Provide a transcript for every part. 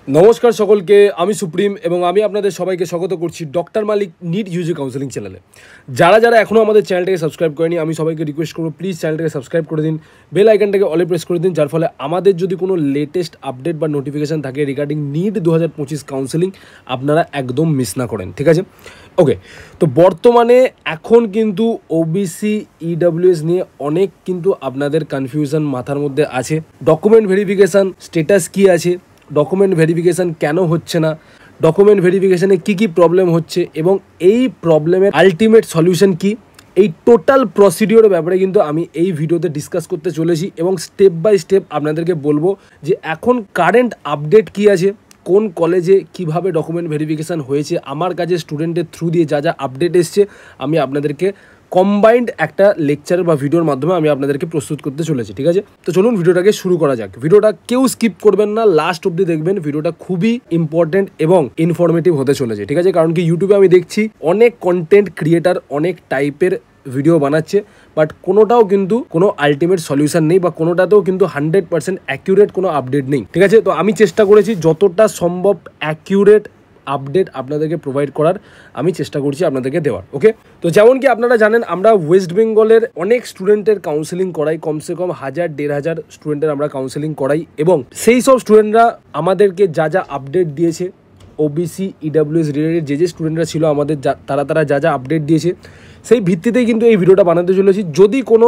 নমস্কার সকলকে, আমি সুপ্রিম এবং আমি আপনাদের সবাইকে স্বাগত করছি ডক্টর মালিক নিট ইউজি কাউন্সেলিং চ্যানেলে। যারা যারা এখনও আমাদের চ্যানেলটাকে সাবস্ক্রাইব করেনি, আমি সবাইকে রিকোয়েস্ট করবো প্লিজ চ্যানেলটাকে সাবস্ক্রাইব করে দিন, বেল আইকনটাকে অলে প্রেস করে দিন, যার ফলে আমাদের যদি কোনো লেটেস্ট আপডেট বা নোটিফিকেশান থাকে রিগার্ডিং নিট 2025 কাউন্সেলিং আপনারা একদম মিস না করেন, ঠিক আছে? ওকে, তো বর্তমানে এখন কিন্তু ওবিসি ইডব্লিউএস নিয়ে অনেক কিন্তু আপনাদের কনফিউশন মাথার মধ্যে আছে। ডকুমেন্ট ভেরিফিকেশান স্টেটাস কী আছে, ডকুমেন্ট ভেরিফিকেশান কেন হচ্ছে না, ডকুমেন্ট ভেরিফিকেশানে কী কী প্রবলেম হচ্ছে এবং এই প্রবলেমের আলটিমেট সলিউশন কী, এই টোটাল প্রসিডিওরের ব্যাপারে কিন্তু আমি এই ভিডিওতে ডিসকাস করতে চলেছি এবং স্টেপ বাই স্টেপ আপনাদেরকে বলবো যে এখন কারেন্ট আপডেট কী আছে, কোন কলেজে কিভাবে ডকুমেন্ট ভেরিফিকেশান হয়েছে, আমার কাছে স্টুডেন্টের থ্রু দিয়ে যা যা আপডেট এসছে আমি আপনাদেরকে কম্বাইন্ড একটা লেকচার বা ভিডিওর মাধ্যমে আমি আপনাদেরকে প্রস্তুত করতে চলেছি, ঠিক আছে? তো চলুন ভিডিওটাকে শুরু করা যাক। ভিডিওটা কেউ স্কিপ করবেন না, লাস্ট অবধি দেখবেন। ভিডিওটা খুবই ইম্পর্টেন্ট এবং ইনফরমেটিভ হতে চলেছে, ঠিক আছে? কারণ কি ইউটিউবে আমি দেখছি অনেক কন্টেন্ট ক্রিয়েটার অনেক টাইপের ভিডিও বানাচ্ছে, বাট কোনোটাও কিন্তু কোনো আলটিমেট সলিউশন নেই বা কোনোটাতেও কিন্তু 100% অ্যাকিউরেট কোনো আপডেট নেই, ঠিক আছে? তো আমি চেষ্টা করেছি যতটা সম্ভব অ্যাকিউরেট আপডেট আপনাদেরকে প্রোভাইড করার, আমি চেষ্টা করছি আপনাদেরকে দেওয়ার। ওকে, তো যেমন কি আপনারা জানেন আমরা ওয়েস্ট বেঙ্গলের অনেক স্টুডেন্টের কাউন্সেলিং করাই, কমসে কম 1000-1500 স্টুডেন্টের আমরা কাউন্সেলিং করাই এবং সেই সব স্টুডেন্টরা আমাদেরকে যা যা আপডেট দিয়েছে, ওবিসি ইডব্লিউএস রিলেটেড যে স্টুডেন্টরা ছিল আমাদের তারা যা যা আপডেট দিয়েছে সেই ভিত্তিতেই কিন্তু এই ভিডিওটা বানাতে চলেছি। যদি কোনো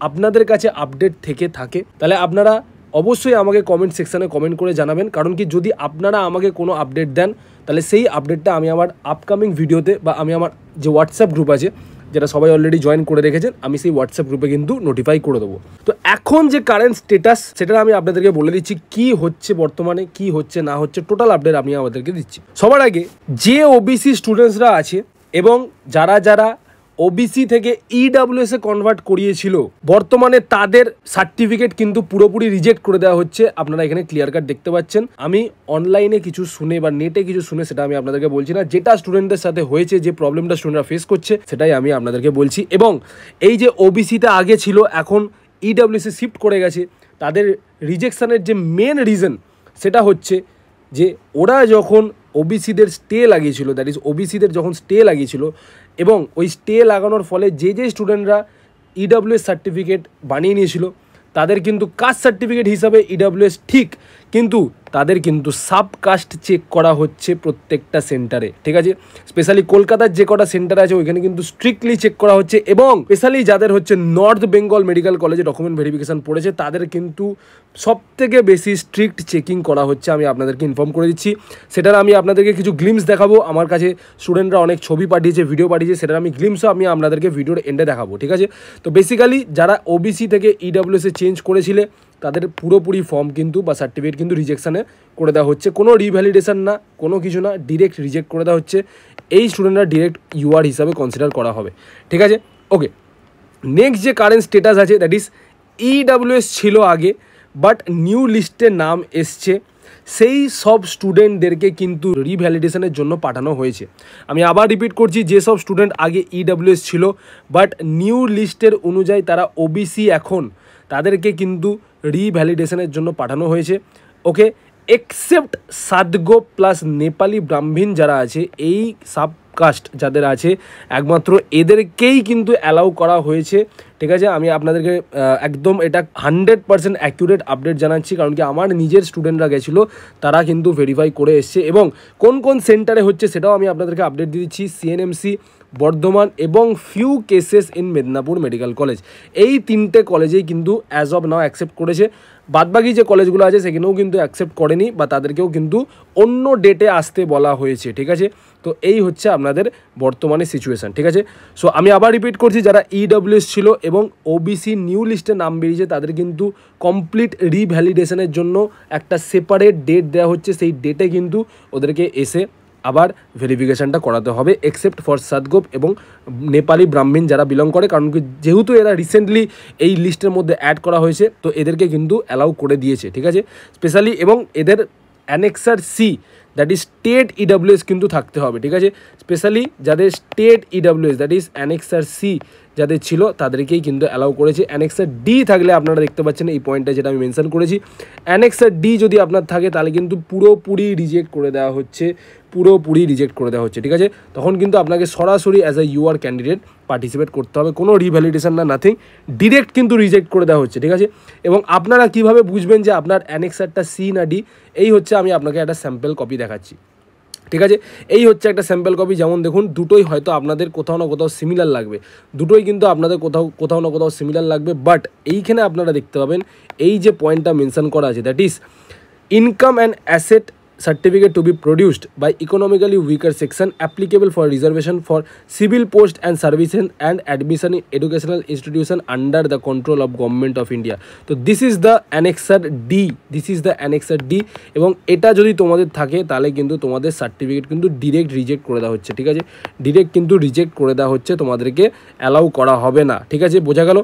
আপনাদের কাছে আপডেট থেকে থাকে তাহলে আপনারা অবশ্যই আমাকে কমেন্ট সেকশানে কমেন্ট করে জানাবেন, কারণ কি যদি আপনারা আমাকে কোনো আপডেট দেন তাহলে সেই আপডেটটা আমি আমার আপকামিং ভিডিওতে বা আমি আমার যে হোয়াটসঅ্যাপ গ্রুপ আছে যেটা সবাই অলরেডি জয়েন করে রেখেছেন, আমি সেই হোয়াটসঅ্যাপ গ্রুপে কিন্তু নোটিফাই করে দেবো। তো এখন যে কারেন্ট স্টেটাস সেটা আমি আপনাদেরকে বলে দিচ্ছি, কি হচ্ছে বর্তমানে, কি হচ্ছে না হচ্ছে, টোটাল আপডেট আমি আমাদেরকে দিচ্ছি। সবার আগে যে ওবিসি স্টুডেন্টসরা আছে এবং যারা যারা ওবিসি থেকে ইডব্লিউএস এ কনভার্ট করিয়েছিল, বর্তমানে তাদের সার্টিফিকেট কিন্তু পুরোপুরি রিজেক্ট করে দেওয়া হচ্ছে। আপনারা এখানে ক্লিয়ার কাট দেখতে পাচ্ছেন। আমি অনলাইনে কিছু শুনে বা নেটে কিছু শুনে সেটা আমি আপনাদেরকে বলছি না, যেটা স্টুডেন্টদের সাথে হয়েছে, যে প্রবলেমটা স্টুডেন্টরা ফেস করছে সেটাই আমি আপনাদেরকে বলছি। এবং এই যে ওবিসিতে আগে ছিল এখন ইডব্লিউএস এ শিফট করে গেছে, তাদের রিজেকশনের যে মেন রিজন সেটা হচ্ছে যে ওরা যখন ওবিসিদের স্টে লাগিয়েছিল, দ্যাট ইজ ওবিসিদের যখন স্টে লাগিয়েছিল এবং ওই স্টে লাগানোর ফলে যে স্টুডেন্টরা ইডব্লিউএস সার্টিফিকেট বানিয়ে নিয়েছিল তাদের কিন্তু কাস্ট সার্টিফিকেট হিসাবে ইডব্লিউএস ঠিক, কিন্তু তাদের কিন্তু সাবকাস্ট চেক করা হচ্ছে প্রত্যেকটা সেন্টারে, ঠিক আছে? স্পেশালি কলকাতার যে কটা সেন্টার আছে ওইখানে কিন্তু স্ট্রিক্টলি চেক করা হচ্ছে এবং স্পেশালি যাদের হচ্ছে নর্থ বেঙ্গল মেডিকেল কলেজে ডকুমেন্ট ভেরিফিকেশান পড়েছে তাদের কিন্তু সবথেকে বেশি স্ট্রিক্ট চেকিং করা হচ্ছে। আমি আপনাদেরকে ইনফর্ম করে দিচ্ছি। সেটার আমি আপনাদেরকে কিছু গ্লিমস দেখাবো। আমার কাছে স্টুডেন্টরা অনেক ছবি পাঠিয়েছে, ভিডিও পাঠিয়েছে, সেটার আমি গ্লিমসও আমি আপনাদেরকে ভিডিওর এন্ডে দেখাবো, ঠিক আছে? তো বেসিক্যালি যারা ওবিসি থেকে ইডব্লিউএস এ চেঞ্জ করেছিলে তাদের পুরোপুরি ফর্ম কিন্তু বা সার্টিফিকেট কিন্তু রিজেকশানে করে দেওয়া হচ্ছে। কোনো রিভ্যালিডেশন না, কোনো কিছু না, ডিরেক্ট রিজেক্ট করে দেওয়া হচ্ছে। এই স্টুডেন্টরা ডিরেক্ট ইউআর হিসাবে কনসিডার করা হবে, ঠিক আছে? ওকে, নেক্সট যে কারেন্ট স্টেটাস আছে দ্যাট ইজ ইডব্লিউএস ছিল আগে বাট নিউ লিস্টে নাম এসছে, সেই সব স্টুডেন্টদেরকে কিন্তু রিভ্যালিডেশনের জন্য পাঠানো হয়েছে। আমি আবার রিপিট করছি, যেসব স্টুডেন্ট আগে ইডব্লিউএস ছিল বাট নিউ লিস্টের অনুযায়ী তারা ওবিসি এখন, তাদেরকে কিন্তু রিভ্যালিডেশনের জন্য পাঠানো হয়েছে। ওকে, এক্সেপ্ট সাদগো প্লাস নেপালি ব্রাহ্মণ যারা আছে, এই সাবকাস্ট যাদের আছে একমাত্র এদেরকেই কিন্তু অ্যালাউ করা হয়েছে, ঠিক আছে? আমি আপনাদেরকে একদম এটা 100% অ্যাকিউরেট আপডেট জানাচ্ছি, কারণ কি আমার নিজের স্টুডেন্টরা গেছিলো, তারা কিন্তু ভেরিফাই করে এসছে এবং কোন কোন সেন্টারে হচ্ছে সেটাও আমি আপনাদেরকে আপডেট দিয়ে দিচ্ছি। সিএনএমসি, বর্ধমান এবং few cases in Medinipur medical college, এই তিনটে কলেজেই কিন্তু অ্যাজ অফ নাও অ্যাকসেপ্ট করেছে। বাদবাকি যে কলেজগুলো আছে সেখানেও কিন্তু অ্যাকসেপ্ট করেনি বা তাদেরকেও কিন্তু অন্য ডেটে আসতে বলা হয়েছে, ঠিক আছে? তো এই হচ্ছে আপনাদের বর্তমানে সিচুয়েশান, ঠিক আছে? সো আমি আবার রিপিট করছি, যারা ইডব্লিউএস ছিল এবং ওবিসি নিউ লিস্টে নাম বেরিয়েছে তাদের কিন্তু কমপ্লিট রিভ্যালিডেশনের জন্য একটা সেপারেট ডেট দেওয়া হচ্ছে। সেই ডেটে কিন্তু ওদেরকে এসে আবার ভেরিফিকেশানটা করাতে হবে, এক্সেপ্ট ফর সাদগোপ এবং নেপালি ব্রাহ্মণ যারা বিলং করে, কারণ যেহেতু এরা রিসেন্টলি এই লিস্টের মধ্যে অ্যাড করা হয়েছে তো এদেরকে কিন্তু অ্যালাউ করে দিয়েছে, ঠিক আছে? স্পেশালি এবং এদের annexure C that is state EWS কিন্তু থাকতে হবে, ঠিক আছে। স্পেশালি যাদের state EWS that is annexure C যাদের ছিল তাদেরকেই কিন্তু অ্যালাউ করেছে। অ্যানেক্সার ডি থাকলে আপনারা দেখতে পাচ্ছেন এই পয়েন্টটা যেটা আমি মেনশন করেছি, অ্যানেক্সার ডি যদি আপনার থাকে তাহলে কিন্তু পুরোপুরি রিজেক্ট করে দেওয়া হচ্ছে, ঠিক আছে। তখন কিন্তু আপনাকে সরাসরি as a UR candidate participate করতে হবে, কোনো রিভ্যালিডেশন না, নাথিং, ডিরেক্ট কিন্তু রিজেক্ট করে দেওয়া হচ্ছে, ঠিক আছে। এবং আপনারা কিভাবে বুঝবেন যে আপনার অ্যানেক্সারটা সি না ডি, এই হচ্ছে আমি আপনাকে একটা স্যাম্পল কপি দেখাচ্ছি, ঠিক আছে। এই হচ্ছে একটা স্যাম্পল কপি, যেমন দেখুন দুটোই হয়তো আপনাদের কোথাও না কোথাও সিমিলার লাগবে, দুটোই কিন্তু আপনাদের কোথাও না কোথাও সিমিলার লাগবে, বাট এইখানে আপনারা দেখতে পাবেন এই যে পয়েন্টটা মেনশন করা আছে, that is income and asset certificate to be produced by economically weaker section applicable for reservation for civil post and services and admission in educational institution under the control of government of India. তো this is the annexer D, এবং এটা যদি তোমাদের থাকে তাহলে কিন্তু তোমাদের certificate কিন্তু ডিরেক্ট রিজেক্ট করে দেওয়া হচ্ছে, ঠিক আছে। ডিরেক্ট কিন্তু রিজেক্ট করে দেওয়া হচ্ছে, তোমাদেরকে অ্যালাউ করা হবে না, ঠিক আছে, বোঝা গেল।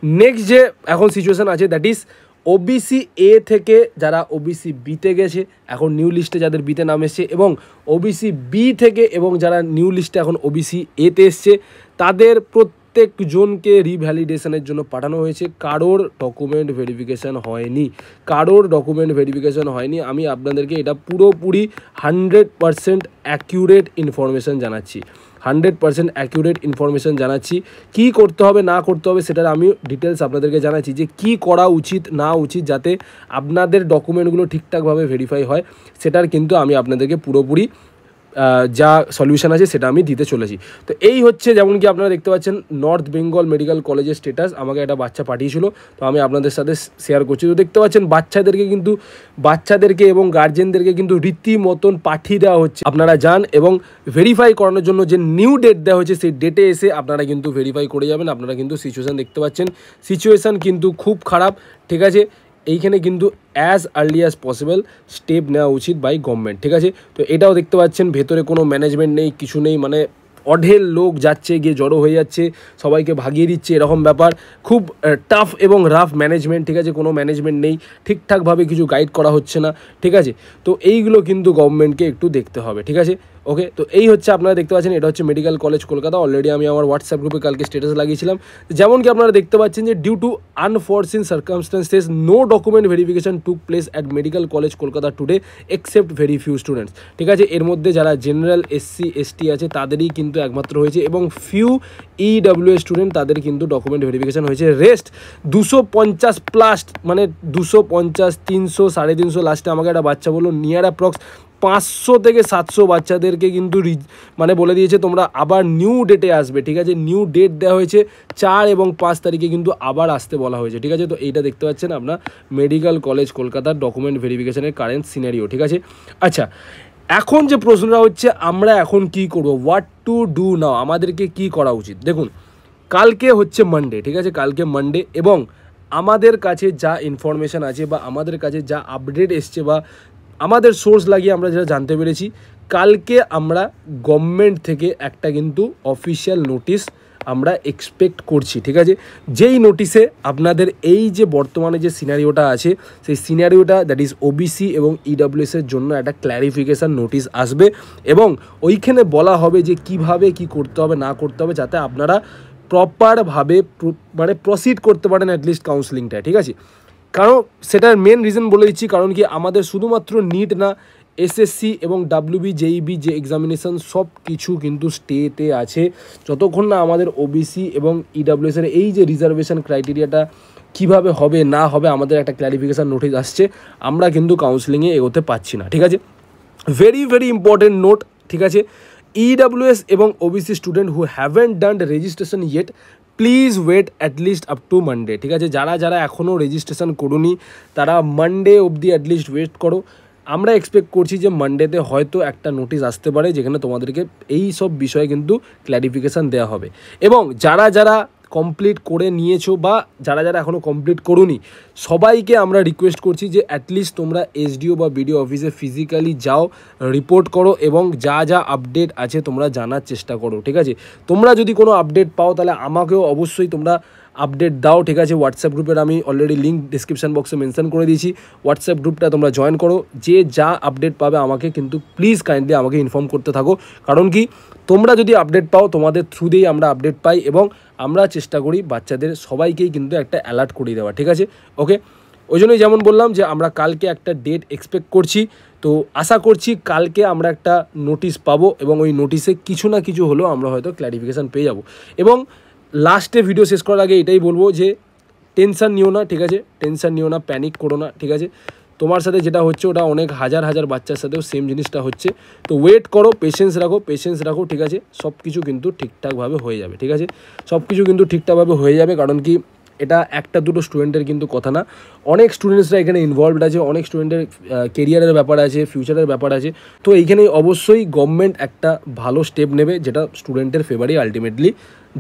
নেক্সট যে এখন সিচুয়েশন আছে দ্যাট ইজ ওবিসি এ থেকে যারা ওবিসি বিতে গেছে, এখন নিউ লিস্টে যাদের বিতে নাম এসছে, এবং ওবিসি বি থেকে এবং যারা নিউ লিস্টে এখন ওবিসি এতে এসছে, তাদের প্রত্যেকজনকে রিভ্যালিডেশনের জন্য পাঠানো হয়েছে। কারোর ডকুমেন্ট ভেরিফিকেশান হয়নি, আমি আপনাদেরকে এটা পুরোপুরি 100% অ্যাকিউরেট ইনফরমেশান জানাচ্ছি, কী করতে হবে না করতে হবে সেটার আমি ডিটেলস আপনাদেরকে জানাচ্ছি, যে কী করা উচিত না উচিত যাতে আপনাদের ডকুমেন্টগুলো ঠিকঠাকভাবে ভেরিফাই হয়, সেটার কিন্তু আমি আপনাদেরকে পুরোপুরি যা সলিউশন আছে সেটা আমি দিতে চলেছি। তো এই হচ্ছে, যেমন কি আপনারা দেখতে পাচ্ছেন নর্থ বেঙ্গল মেডিকেল কলেজের স্ট্যাটাস আমাকে একটা বাচ্চা পাঠিয়েছিল, তো আমি আপনাদের সাথে শেয়ার করছি। তো দেখতে পাচ্ছেন বাচ্চাদেরকে এবং গার্জেনদেরকে কিন্তু রীতিমতন পাঠিয়ে দেওয়া হচ্ছে, আপনারা যান এবং ভেরিফাই করানোর জন্য যে নিউ ডেট দেওয়া হয়েছে সেই ডেটে এসে আপনারা কিন্তু ভেরিফাই করে যাবেন। আপনারা কিন্তু সিচুয়েশান দেখতে পাচ্ছেন, সিচুয়েশান কিন্তু খুব খারাপ, ঠিক আছে। এইখানে কিন্তু as early as possible step নেওয়া উচিত বাই গভর্নমেন্ট, ঠিক আছে। তো এটাও দেখতে পাচ্ছেন ভেতরে কোনো ম্যানেজমেন্ট নেই, কিছু নেই, মানে অঢেল লোক যাচ্ছে, গিয়ে জড়ো হয়ে যাচ্ছে, সবাইকে ভাগিয়ে দিচ্ছে, এরকম ব্যাপার, খুব টাফ এবং রাফ ম্যানেজমেন্ট, ঠিক আছে। কোনো ম্যানেজমেন্ট নেই, ঠিকঠাকভাবে কিছু গাইড করা হচ্ছে না, ঠিক আছে। তো এইগুলো কিন্তু গভর্নমেন্টকে একটু দেখতে হবে, ঠিক আছে। ওকে, তো এই হচ্ছে আপনারা দেখতে পাচ্ছেন, এটা হচ্ছে মেডিকেল কলেজ কলকাতা। অলরেডি আমি আমার হোয়াটসঅ্যাপ গ্রুপে কালকে স্ট্যাটাস লাগিয়েছিলাম, যেমন কি আপনারা দেখতে পাচ্ছেন যে due to unforeseen circumstances no document verification took place at medical college Kolkata today except very few students, ঠিক আছে। এর মধ্যে যারা জেনারেল SC ST আছে তাদেরই কিন্তু একমাত্র হয়েছে, এবং ফিউ EWS স্টুডেন্ট তাদের কিন্তু ডকুমেন্ট ভেরিফিকেশন হয়েছে। রেস্ট 250 প্লাস, মানে 250, 300, 350 লাস্টে আমাকে একটা বাচ্চা বললো নিয়ার অ্যাপ্রক্স 500 থেকে 700 বাচ্চাদেরকে কিন্তু মানে বলে দিয়েছে তোমরা আবার নিউ ডেটে আসবে, ঠিক আছে। নিউ ডেট দেওয়া হয়েছে 4 এবং 5 তারিখে কিন্তু আবার আসতে বলা হয়েছে, ঠিক আছে। তো এইটা দেখতে পাচ্ছেন আপনার মেডিকেল কলেজ কলকাতার ডকুমেন্ট ভেরিফিকেশনের কারেন্ট সিনারিও, ঠিক আছে। আচ্ছা, এখন যে প্রশ্নটা হচ্ছে আমরা এখন কি করব, হোয়াট টু ডু নাও, আমাদেরকে কি করা উচিত। দেখুন, কালকে হচ্ছে মানডে, ঠিক আছে, কালকে মানডে, এবং আমাদের কাছে যা ইনফরমেশান আছে বা আমাদের কাছে যা আপডেট এসছে বা আমাদের সোর্স লাগিয়ে আমরা যেটা জানতে পেরেছি, কালকে আমরা গভর্নমেন্ট থেকে একটা কিন্তু অফিসিয়াল নোটিশ আমরা এক্সপেক্ট করছি, ঠিক আছে। যেই নোটিশে আপনাদের এই যে বর্তমানে যে সিনারিওটা আছে সেই সিনারিওটা দ্যাট ইজ ওবিসি এবং EWS-এর জন্য একটা ক্ল্যারিফিকেশান নোটিশ আসবে, এবং ওইখানে বলা হবে যে কিভাবে কি করতে হবে না করতে হবে, যাতে আপনারা প্রপারভাবে মানে প্রসিড করতে পারেন অ্যাটলিস্ট কাউন্সেলিংটা, ঠিক আছে। কারণ সেটার মেন রিজন বলে দিচ্ছি, কারণ কি আমাদের শুধুমাত্র নিট না, SSC এবং WB JEB যে এক্সামিনেশান সব কিছু কিন্তু স্টেতে আছে, যতক্ষণ না আমাদের ওবিসি এবং EWS-এর এই যে রিজার্ভেশন ক্রাইটেরিয়াটা কিভাবে হবে না হবে আমাদের একটা ক্ল্যারিফিকেশান নোটিশ আসছে, আমরা কিন্তু কাউন্সেলিংয়ে এগোতে পারছি না, ঠিক আছে। ভেরি ভেরি ইম্পর্টেন্ট নোট, ঠিক আছে। EWS এবং OBC student who haven't done registration yet, please wait at least up to Monday, ঠিক আছে। যারা এখনও রেজিস্ট্রেশন করুনি তারা মানডে অবধি অ্যাটলিস্ট ওয়েট করো। আমরা এক্সপেক্ট করছি যে মানডেতে হয়তো একটা নোটিশ আসতে পারে, যেখানে তোমাদেরকে এই সব বিষয়ে কিন্তু ক্ল্যারিফিকেশান দেওয়া হবে। এবং যারা কমপ্লিট করে নিয়েছো বা যারা এখনও কমপ্লিট করোনি, সবাইকে আমরা রিকোয়েস্ট করছি যে অ্যাটলিস্ট তোমরা SDO বা BDO অফিসে ফিজিক্যালি যাও, রিপোর্ট করো, এবং যা আপডেট আছে তোমরা জানার চেষ্টা করো, ঠিক আছে। তোমরা যদি কোনো আপডেট পাও তাহলে আমাকেও অবশ্যই তোমরা আপডেট দাও, ঠিক আছে। হোয়াটসঅ্যাপ গ্রুপের আমি অলরেডি লিঙ্ক ডিসক্রিপশন বক্সে মেনশন করে দিয়েছি, হোয়াটসঅ্যাপ গ্রুপটা তোমরা জয়েন করো। যে যা আপডেট পাবে আমাকে কিন্তু প্লিজ কাইন্ডলি আমাকে ইনফর্ম করতে থাকো, কারণ কি তোমরা যদি আপডেট পাও তোমাদের থ্রু দিয়েই আমরা আপডেট পাই এবং আমরা চেষ্টা করি বাচ্চাদের সবাইকেই কিন্তু একটা অ্যালার্ট করিয়ে দেওয়া, ঠিক আছে। ওকে, ওই জন্যই যেমন বললাম যে আমরা কালকে একটা ডেট এক্সপেক্ট করছি, তো আশা করছি কালকে আমরা একটা নোটিশ পাবো এবং ওই নোটিশে কিছু না কিছু হলেও আমরা হয়তো ক্ল্যারিফিকেশান পেয়ে যাব। এবং লাস্টে ভিডিও শেষ করার আগে এটাই বলবো যে টেনশান নিও না, ঠিক আছে, টেনশান নিও না, প্যানিক করো না, ঠিক আছে। তোমার সাথে যেটা হচ্ছে ওটা অনেক হাজার হাজার বাচ্চার সাথেও সেম জিনিসটা হচ্ছে, তো ওয়েট করো, পেশেন্স রাখো, ঠিক আছে। সব কিছু কিন্তু ঠিকঠাকভাবে হয়ে যাবে, ঠিক আছে, সব কিছু কিন্তু ঠিকঠাকভাবে হয়ে যাবে। কারণ কি এটা একটা দুটো স্টুডেন্টের কিন্তু কথা না, অনেক স্টুডেন্টসরা এখানে ইনভলভড আছে, অনেক স্টুডেন্টের কেরিয়ারের ব্যাপার আছে, ফিউচারের ব্যাপার আছে। তো এইখানে অবশ্যই গভর্নমেন্ট একটা ভালো স্টেপ নেবে যেটা স্টুডেন্টের ফেভারেই আলটিমেটলি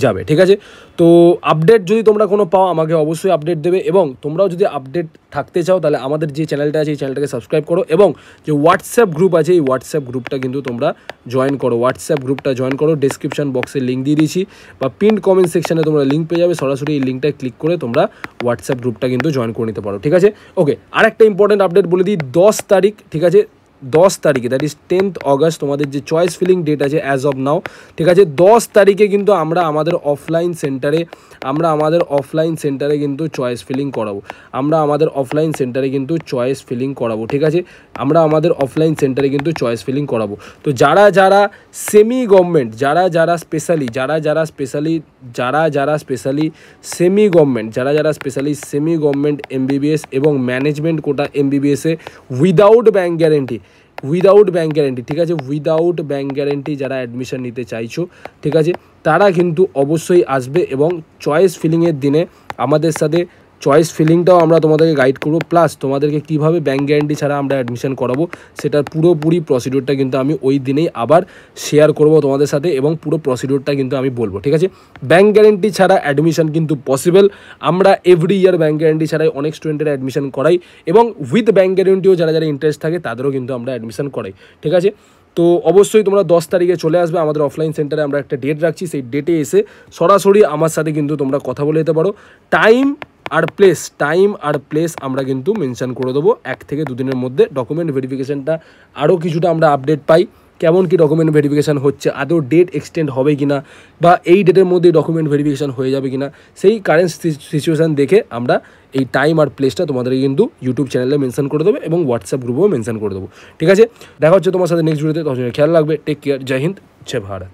যাবে, ঠিক আছে। তো আপডেট যদি তোমরা কোনো পাও আমাকে অবশ্যই আপডেট দেবে, এবং তোমরাও যদি আপডেট থাকতে চাও তাহলে আমাদের যে চ্যানেলটা আছে এই চ্যানেলটাকে সাবস্ক্রাইব করো, এবং যে হোয়াটসঅ্যাপ গ্রুপ আছে এই হোয়াটসঅ্যাপ গ্রুপটা কিন্তু তোমরা জয়েন করো, হোয়াটসঅ্যাপ গ্রুপটা জয়েন করো। ডেসক্রিপশন বক্সে লিঙ্ক দিয়ে দিয়েছি বা পিন কমেন্ট সেকশনে তোমরা লিঙ্ক পেয়ে যাবে, সরাসরি এই লিঙ্কটায় ক্লিক করে তোমরা হোয়াটসঅ্যাপ গ্রুপটা কিন্তু জয়েন করে নিতে পারো, ঠিক আছে। ওকে, আরেকটা ইম্পর্টেন্ট আপডেট বলে দিই, 10 তারিখ, ঠিক আছে, 10 তারিখে, দ্যাট ইজ 10th অগস্ট তোমাদের যে চয়েস ফিলিং ডেট আছে অ্যাজ অফ নাও, ঠিক আছে। 10 তারিখে কিন্তু আমরা আমাদের অফলাইন সেন্টারে কিন্তু চয়েস ফিলিং করাবো, ঠিক আছে। আমরা আমাদের অফলাইন সেন্টারে কিন্তু চয়েস ফিলিং করাবো। তো যারা যারা সেমি গভর্নমেন্ট, যারা যারা স্পেশালি সেমি গভর্নমেন্ট এমবিবিএস এবং ম্যানেজমেন্ট কোটা এমবিবিএসে উইদাউট ব্যাঙ্ক গ্যারেন্টি, ঠিক আছে, উইদাউট ব্যাঙ্ক গ্যারেন্টি যারা অ্যাডমিশন নিতে চাইছো, ঠিক আছে, তারা কিন্তু অবশ্যই আসবে এবং চয়েস ফিলিংয়ের দিনে আমাদের সাথে চয়েস ফিলিংটাও আমরা তোমাদেরকে গাইড করবো, প্লাস তোমাদেরকে কীভাবে ব্যাঙ্ক গ্যারেন্টি ছাড়া আমরা অ্যাডমিশন করাবো সেটার পুরোপুরি প্রসিডিওরটা কিন্তু আমি ওই দিনেই আবার শেয়ার করব তোমাদের সাথে, এবং পুরো প্রসিডিওরটা কিন্তু আমি বলবো, ঠিক আছে। ব্যাঙ্ক গ্যারেন্টি ছাড়া অ্যাডমিশন কিন্তু পসিবল, আমরা এভরি ইয়ার ব্যাঙ্ক গ্যারেন্টি ছাড়াই অনেক স্টুডেন্টের অ্যাডমিশন করাই, এবং উইথ ব্যাঙ্ক গ্যারেন্টিও যারা যারা ইন্টারেস্ট থাকে তাদেরও কিন্তু আমরা অ্যাডমিশন করাই, ঠিক আছে। তো অবশ্যই তোমরা 10 তারিখে চলে আসবে আমাদের অফলাইন সেন্টারে, আমরা একটা ডেট রাখছি, সেই ডেটে এসে সরাসরি আমার সাথে কিন্তু তোমরা কথা বলে যেতে পারো। টাইম আর প্লেস আমরা কিন্তু মেনশন করে দেবো 1 থেকে 2 দিনের মধ্যে। ডকুমেন্ট ভেরিফিকেশানটা আরও কিছুটা আমরা আপডেট পাই, কেমন কি ডকুমেন্ট ভেরিফিকেশান হচ্ছে, আদৌ ডেট এক্সটেন্ড হবে কি না, বা এই ডেটের মধ্যে ডকুমেন্ট ভেরিফিকেশান হয়ে যাবে কি না, সেই কারেন্ট সিচুয়েশান দেখে আমরা এই টাইম আর প্লেসটা তোমাদেরকে কিন্তু ইউটিউব চ্যানেলে মেনশন করে দেবো এবং হোয়াটসঅ্যাপ গ্রুপেও মেনশন করে দেবো, ঠিক আছে। দেখা হচ্ছে তোমার সাথে নেক্সট ভিডিওতে, তখন খেয়াল রাখবে, টেক কেয়ার, জয় হিন্দ, জয় ভারত।